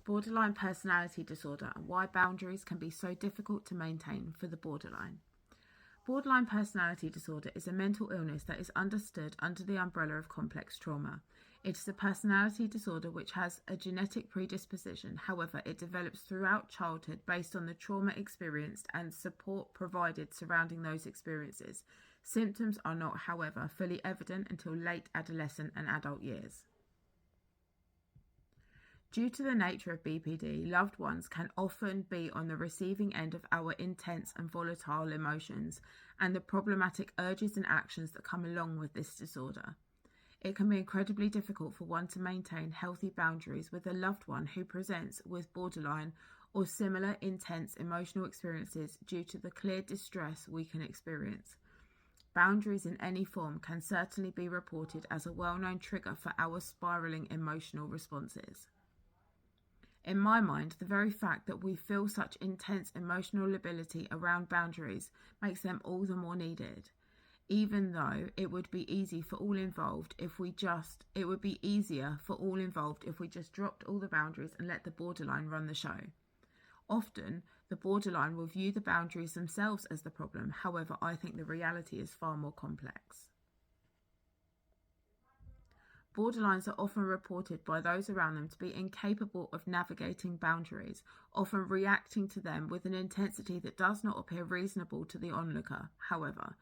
Borderline personality disorder and why boundaries can be so difficult to maintain for the borderline. Borderline personality disorder is a mental illness that is understood under the umbrella of complex trauma. It is a personality disorder which has a genetic predisposition. However, it develops throughout childhood based on the trauma experienced and support provided surrounding those experiences. Symptoms are not, however, fully evident until late adolescent and adult years. Due to the nature of BPD, loved ones can often be on the receiving end of our intense and volatile emotions and the problematic urges and actions that come along with this disorder. It can be incredibly difficult for one to maintain healthy boundaries with a loved one who presents with borderline or similar intense emotional experiences due to the clear distress we can experience. Boundaries in any form can certainly be reported as a well-known trigger for our spiraling emotional responses. In my mind, the very fact that we feel such intense emotional lability around boundaries makes them all the more needed. Even though it would be easier for all involved if we just dropped all the boundaries and let the borderline run the show. Often, the borderline will view the boundaries themselves as the problem. However, I think the reality is far more complex. Borderlines are often reported by those around them to be incapable of navigating boundaries, often reacting to them with an intensity that does not appear reasonable to the onlooker. However,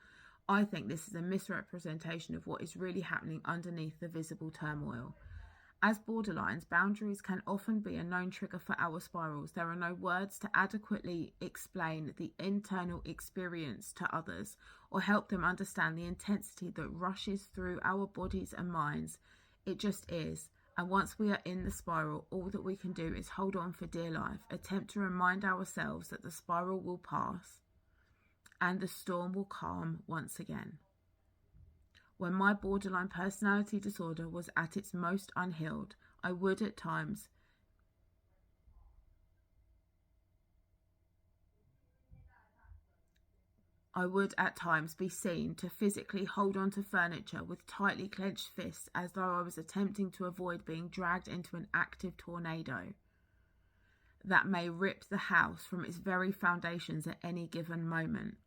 I think this is a misrepresentation of what is really happening underneath the visible turmoil. As borderlines, boundaries can often be a known trigger for our spirals. There are no words to adequately explain the internal experience to others or help them understand the intensity that rushes through our bodies and minds. It just is, and once we are in the spiral, all that we can do is hold on for dear life, attempt to remind ourselves that the spiral will pass and the storm will calm once again. When my borderline personality disorder was at its most unhealed, I would at times be seen to physically hold on to furniture with tightly clenched fists as though I was attempting to avoid being dragged into an active tornado that may rip the house from its very foundations at any given moment.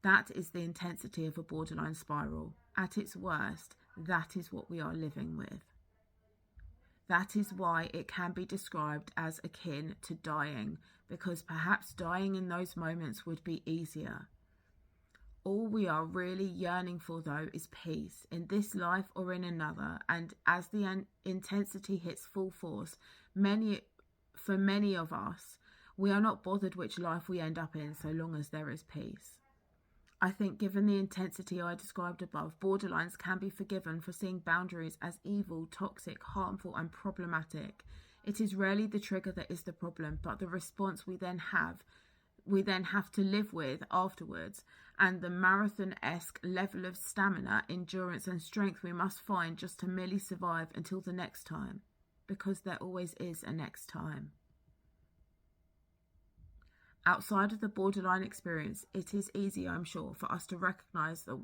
That is the intensity of a borderline spiral. At its worst, that is what we are living with. That is why it can be described as akin to dying, because perhaps dying in those moments would be easier. All we are really yearning for, though, is peace, in this life or in another, and as the intensity hits full force, for many of us, we are not bothered which life we end up in so long as there is peace. I think given the intensity I described above, borderlines can be forgiven for seeing boundaries as evil, toxic, harmful and problematic. It is rarely the trigger that is the problem, but the response we then have to live with afterwards, and the marathon-esque level of stamina, endurance and strength we must find just to merely survive until the next time, because there always is a next time. Outside of the borderline experience, it is easy, I'm sure, for us to recognise that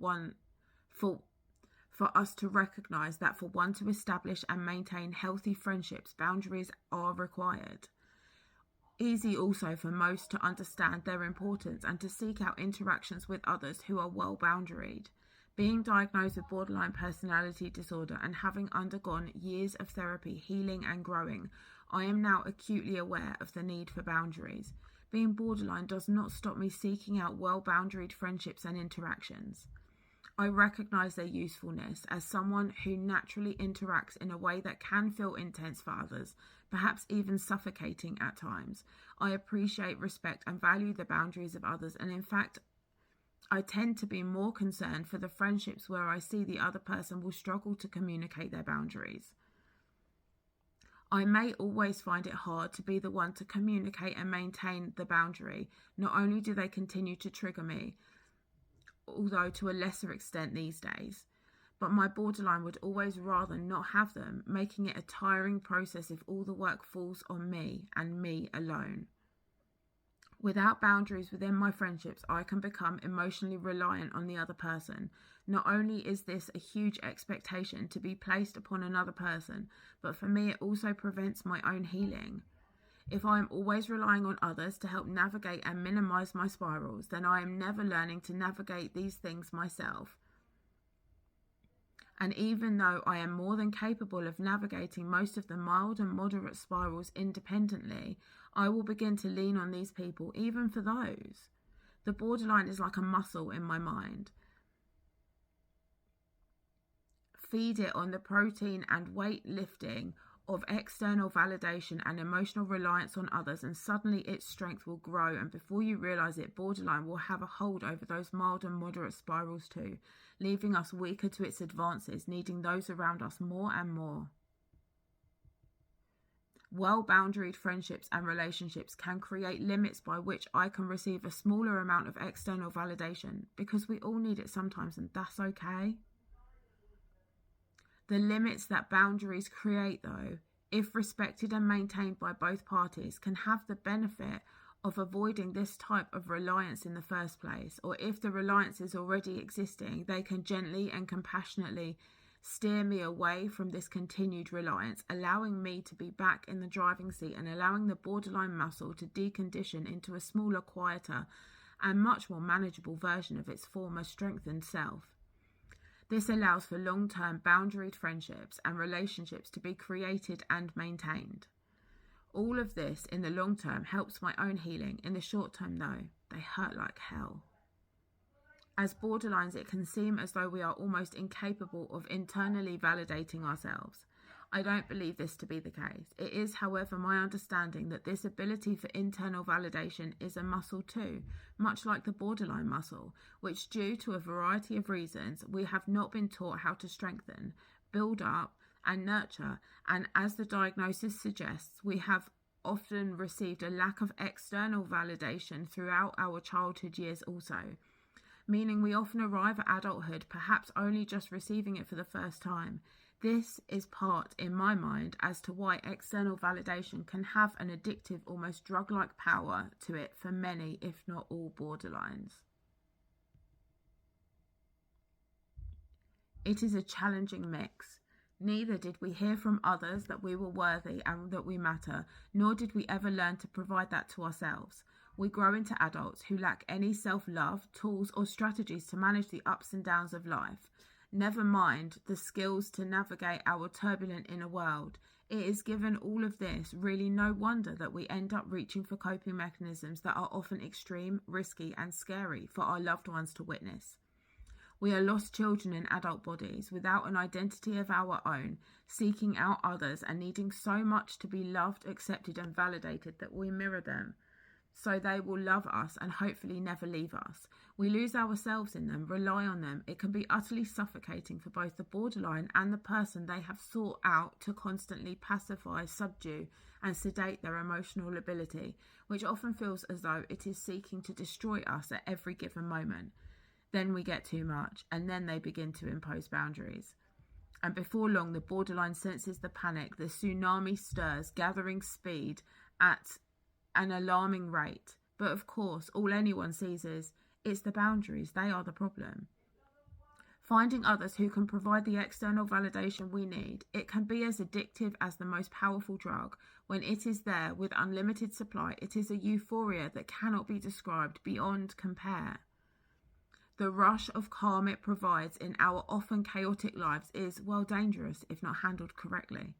for one to establish and maintain healthy friendships, boundaries are required. Easy also for most to understand their importance and to seek out interactions with others who are well boundaried. Being diagnosed with borderline personality disorder and having undergone years of therapy, healing and growing, I am now acutely aware of the need for boundaries. Being borderline does not stop me seeking out well-boundaried friendships and interactions. I recognise their usefulness as someone who naturally interacts in a way that can feel intense for others, perhaps even suffocating at times. I appreciate, respect and value the boundaries of others, and in fact, I tend to be more concerned for the friendships where I see the other person will struggle to communicate their boundaries. I may always find it hard to be the one to communicate and maintain the boundary. Not only do they continue to trigger me, although to a lesser extent these days, but my borderline would always rather not have them, making it a tiring process if all the work falls on me and me alone. Without boundaries within my friendships, I can become emotionally reliant on the other person. Not only is this a huge expectation to be placed upon another person, but for me it also prevents my own healing. If I am always relying on others to help navigate and minimize my spirals, then I am never learning to navigate these things myself. And even though I am more than capable of navigating most of the mild and moderate spirals independently, I will begin to lean on these people even for those. The borderline is like a muscle in my mind. Feed it on the protein and weight lifting of external validation and emotional reliance on others, and suddenly its strength will grow, and before you realize it, borderline will have a hold over those mild and moderate spirals too, leaving us weaker to its advances, needing those around us more and more. Well-boundaried friendships and relationships can create limits by which I can receive a smaller amount of external validation, because we all need it sometimes, and that's okay. The limits that boundaries create, though, if respected and maintained by both parties, can have the benefit of avoiding this type of reliance in the first place, or if the reliance is already existing, they can gently and compassionately steer me away from this continued reliance, allowing me to be back in the driving seat and allowing the borderline muscle to decondition into a smaller, quieter, and much more manageable version of its former strengthened self. This allows for long-term boundaried friendships and relationships to be created and maintained. All of this in the long term helps my own healing. In the short term, though, they hurt like hell. As borderlines, it can seem as though we are almost incapable of internally validating ourselves. I don't believe this to be the case. It is, however, my understanding that this ability for internal validation is a muscle too, much like the borderline muscle, which, due to a variety of reasons, we have not been taught how to strengthen, build up, and nurture. And as the diagnosis suggests, we have often received a lack of external validation throughout our childhood years also, meaning we often arrive at adulthood perhaps only just receiving it for the first time. This is part, in my mind, as to why external validation can have an addictive, almost drug-like power to it for many, if not all, borderlines. It is a challenging mix. Neither did we hear from others that we were worthy and that we matter, nor did we ever learn to provide that to ourselves. We grow into adults who lack any self-love, tools, or strategies to manage the ups and downs of life. Never mind the skills to navigate our turbulent inner world. It is given all of this, really no wonder that we end up reaching for coping mechanisms that are often extreme, risky, and scary for our loved ones to witness. We are lost children in adult bodies, without an identity of our own, seeking out others and needing so much to be loved, accepted, and validated that we mirror them, so they will love us and hopefully never leave us. We lose ourselves in them, rely on them. It can be utterly suffocating for both the borderline and the person they have sought out to constantly pacify, subdue, and sedate their emotional ability, which often feels as though it is seeking to destroy us at every given moment. Then we get too much, and then they begin to impose boundaries. And before long, the borderline senses the panic, the tsunami stirs, gathering speed at an alarming rate. But of course, all anyone sees is, it's the boundaries, they are the problem. Finding others who can provide the external validation we need, it can be as addictive as the most powerful drug. When it is there with unlimited supply, it is a euphoria that cannot be described beyond compare. The rush of calm it provides in our often chaotic lives is, well, dangerous if not handled correctly.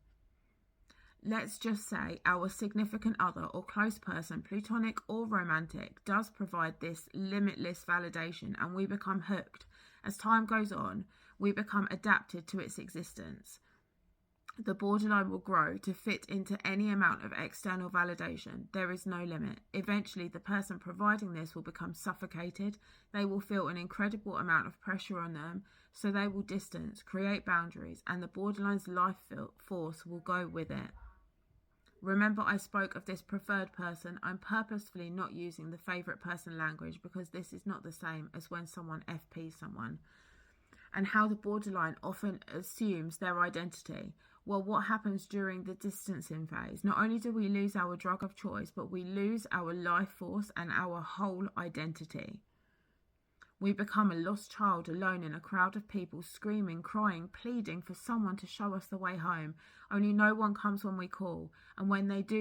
Let's just say our significant other or close person, platonic or romantic, does provide this limitless validation, and we become hooked. As time goes on, we become adapted to its existence. The borderline will grow to fit into any amount of external validation. There is no limit. Eventually, the person providing this will become suffocated. They will feel an incredible amount of pressure on them, so they will distance, create boundaries, and the borderline's life force will go with it. Remember, I spoke of this preferred person. I'm purposefully not using the favourite person language because this is not the same as when someone FPs someone. And how the borderline often assumes their identity. Well, what happens during the distancing phase? Not only do we lose our drug of choice, but we lose our life force and our whole identity. We become a lost child alone in a crowd of people, screaming, crying, pleading for someone to show us the way home. Only no one comes when we call, and when they do,